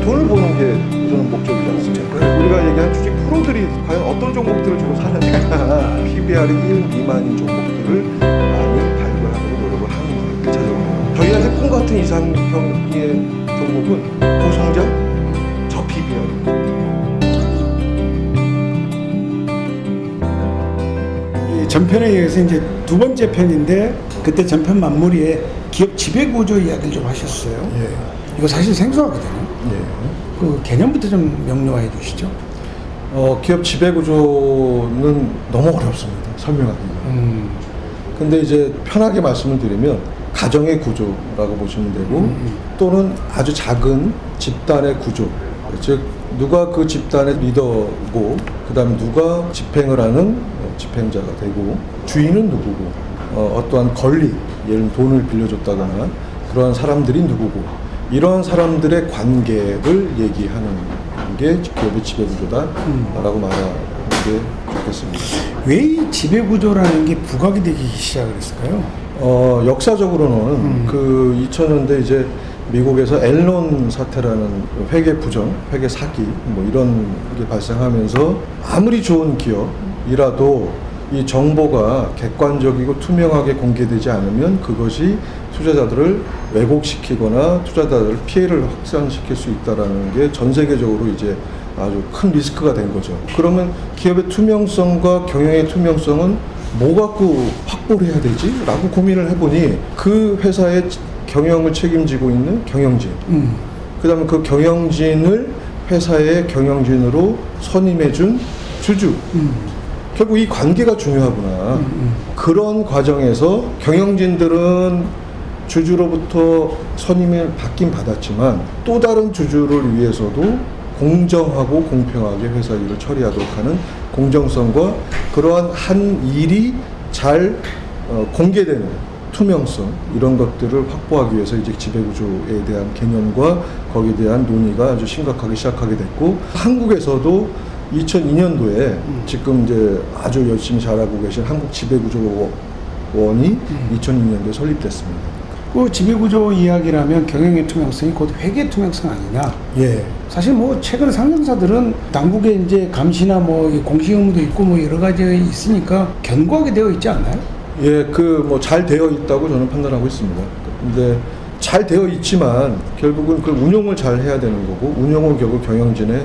돈을 버는 게 우선 목적이지 않습니까? 우리가 얘기한 주식 프로들이 과연 어떤 종목들을 주로 사느냐 PBR이 1 미만인 종목들을 많이 발굴하려고 노력을 하는 거예요. 대체적으로 저희한테 꿈 같은 이상형의 종목은 고성장, 저PBR. 전편에 의해서 이제 두 번째 편인데 그때 전편 마무리에 기업 지배구조 이야기를 좀 하셨어요. 예. 이거 사실 생소하거든요. 예. 그 개념부터 좀 명료화해 주시죠. 기업 지배구조는 너무 어렵습니다. 설명하기가. 근데 이제 편하게 말씀을 드리면 가정의 구조라고 보시면 되고 또는 아주 작은 집단의 구조. 즉 누가 그 집단의 리더고 그다음에 누가 집행을 하는 집행자가 되고 주인은 누구고 어떠한 권리 예를 들면 돈을 빌려줬다거나 그러한 사람들이 누구고 이러한 사람들의 관계를 얘기하는 게 기업의 지배구조다라고 말하는 게 좋겠습니다. 왜 이 지배구조라는 게 부각이 되기 시작을 했을까요? 역사적으로는 그 2000년대 이제 미국에서 앨런 사태라는 회계 부정, 회계 사기 뭐 이런 게 발생하면서 아무리 좋은 기업이라도 이 정보가 객관적이고 투명하게 공개되지 않으면 그것이 투자자들을 왜곡시키거나 투자자들 피해를 확산시킬 수 있다라는 게 전 세계적으로 이제 아주 큰 리스크가 된 거죠. 그러면 기업의 투명성과 경영의 투명성은 뭐 갖고 확보를 해야 되지? 라고 고민을 해보니 그 회사의 경영을 책임지고 있는 경영진, 그 다음에 그 경영진을 회사의 경영진으로 선임해준 주주. 결국 이 관계가 중요하구나. 그런 과정에서 경영진들은 주주로부터 선임을 받긴 받았지만 또 다른 주주를 위해서도 공정하고 공평하게 회사 일을 처리하도록 하는 공정성과 그러한 한 일이 잘 공개되는 투명성 이런 것들을 확보하기 위해서 이제 지배구조에 대한 개념과 거기에 대한 논의가 아주 심각하게 시작하게 됐고 한국에서도 2002년도에 지금 이제 아주 열심히 잘하고 계신 한국지배구조원이 2002년도에 설립됐습니다. 그 지배구조 이야기라면 경영의 투명성이 곧 회계 투명성 아니냐? 예. 사실 뭐 최근 상장사들은 당국의 이제 감시나 뭐 공시 의무도 있고 뭐 여러 가지 있으니까 견고하게 되어 있지 않나요? 예, 그 뭐 잘 되어 있다고 저는 판단하고 있습니다. 근데 잘 되어 있지만 결국은 그 운용을 잘 해야 되는 거고 운용은 결국 경영진의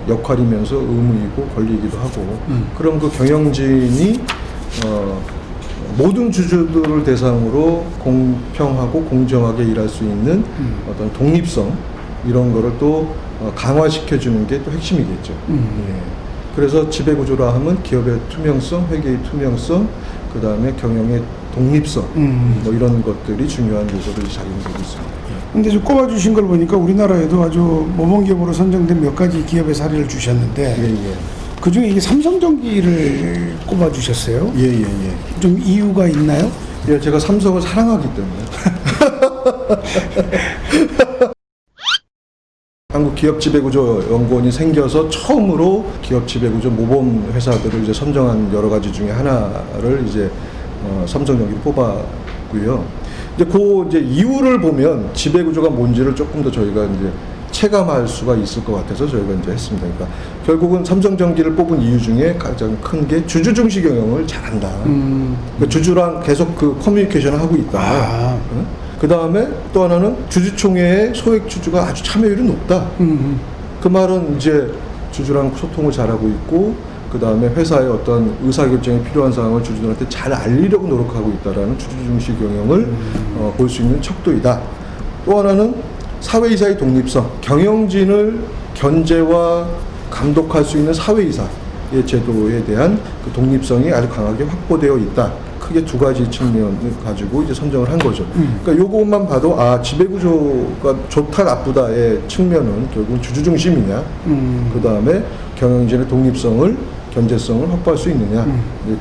역할이면서 의무이고 권리이기도 하고 그럼 그 경영진이 모든 주주들을 대상으로 공평하고 공정하게 일할 수 있는 어떤 독립성 이런 거를 또 강화시켜주는 게 또 핵심이겠죠. 예. 그래서 지배구조라 하면 기업의 투명성, 회계의 투명성, 그 다음에 경영의 독립성 뭐 이런 것들이 중요한 요소들이 작용되고 있습니다. 근데 좀 꼽아주신 걸 보니까 우리나라에도 아주 모범기업으로 선정된 몇 가지 기업의 사례를 주셨는데 예. 그 중에 이게 삼성전기를 꼽아주셨어요. 예. 좀 이유가 있나요? 예, 제가 삼성을 사랑하기 때문에. 한국기업지배구조연구원이 생겨서 처음으로 기업지배구조 모범 회사들을 이제 선정한 여러 가지 중에 하나를 이제 삼성전기를 뽑았고요. 이제 그 이제 이유를 보면 지배구조가 뭔지를 조금 더 저희가 이제 체감할 수가 있을 것 같아서 저희가 이제 했습니다. 그러니까 결국은 삼성전기를 뽑은 이유 중에 가장 큰 게 주주 중시 경영을 잘한다. 그러니까 주주랑 계속 그 커뮤니케이션을 하고 있다. 그 다음에 또 하나는 주주총회의 소액 주주가 아주 참여율이 높다. 그 말은 이제 주주랑 소통을 잘하고 있고 그 다음에 회사의 어떤 의사결정에 필요한 사항을 주주들한테 잘 알리려고 노력하고 있다라는 주주 중시 경영을 볼 수 있는 척도이다. 또 하나는 사회이사의 독립성, 경영진을 견제와 감독할 수 있는 사회이사의 제도에 대한 그 독립성이 아주 강하게 확보되어 있다. 크게 두 가지 측면을 가지고 이제 선정을 한 거죠. 그러니까 요것만 봐도 지배구조가 좋다 나쁘다의 측면은 결국 주주 중심이냐, 그 다음에 경영진의 독립성을 견제성을 확보할 수 있느냐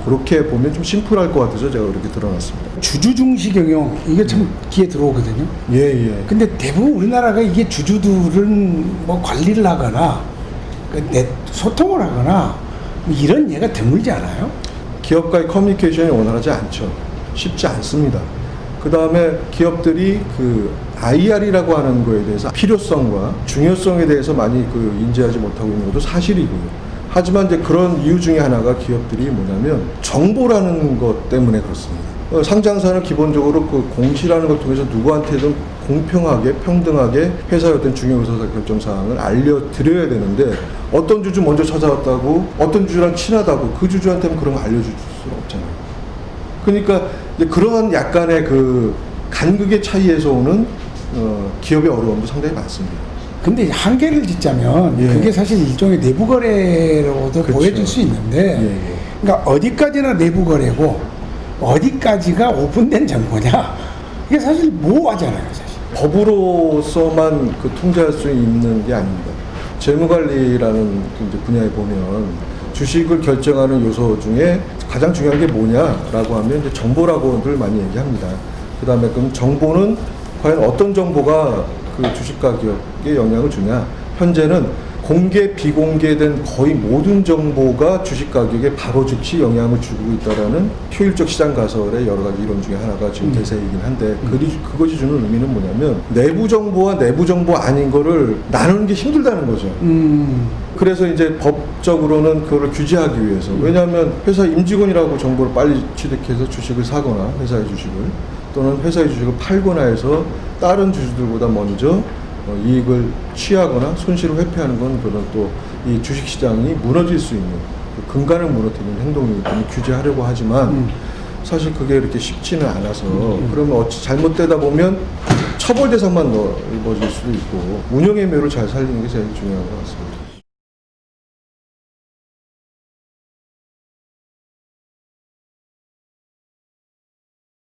그렇게 보면 좀 심플할 것 같아서 제가 그렇게 드러났습니다. 주주 중시 경영 이게 참 귀에 들어오거든요. 예. 근데 대부분 우리나라가 이게 주주들은 뭐 관리를 하거나 소통을 하거나 뭐 이런 예가 드물지 않아요? 기업과의 커뮤니케이션이 원활하지 않죠. 쉽지 않습니다. 그 다음에 기업들이 그 IR이라고 하는 거에 대해서 필요성과 중요성에 대해서 많이 그 인지하지 못하고 있는 것도 사실이고요. 하지만 이제 그런 이유 중에 하나가 기업들이 뭐냐면 정보라는 것 때문에 그렇습니다. 상장사는 기본적으로 그 공시라는 걸 통해서 누구한테든 공평하게 평등하게 회사의 어떤 중요 의사결정 결정 사항을 알려드려야 되는데 어떤 주주 먼저 찾아왔다고 어떤 주주랑 친하다고 그 주주한테는 그런 거 알려줄 수는 없잖아요. 그러니까 이제 그러한 약간의 그 간극의 차이에서 오는 기업의 어려움도 상당히 많습니다. 근데 한계를 짓자면 예. 그게 사실 일종의 내부 거래로도 그렇죠. 보여질 수 있는데 예, 예. 그러니까 어디까지나 내부 거래고 어디까지가 오픈된 정보냐 이게 사실 모호하잖아요 사실. 법으로서만 그 통제할 수 있는 게 아닙니다. 재무관리라는 그 이제 분야에 보면 주식을 결정하는 요소 중에 가장 중요한 게 뭐냐라고 하면 이제 정보라고들 많이 얘기합니다. 그 다음에 그럼 정보는 과연 어떤 정보가 그 주식 가격에 영향을 주냐? 현재는 공개, 비공개된 거의 모든 정보가 주식 가격에 바로 즉시 영향을 주고 있다라는 효율적 시장 가설의 여러 가지 이론 중에 하나가 지금 대세이긴 한데 그것이 주는 의미는 뭐냐면 내부 정보와 내부 정보 아닌 거를 나누는 게 힘들다는 거죠. 그래서 이제 법적으로는 그거를 규제하기 위해서 왜냐하면 회사 임직원이라고 정보를 빨리 취득해서 주식을 사거나 회사의 주식을 또는 회사의 주식을 팔거나 해서 다른 주주들보다 먼저 이익을 취하거나 손실을 회피하는 건 그런 또 이 주식시장이 무너질 수 있는 그 근간을 무너뜨리는 행동이기 때문에 규제하려고 하지만 사실 그게 이렇게 쉽지는 않아서 그러면 어찌 잘못되다 보면 처벌 대상만 넓어질 수도 있고 운영 의묘를 잘 살리는 게 제일 중요한 것 같습니다.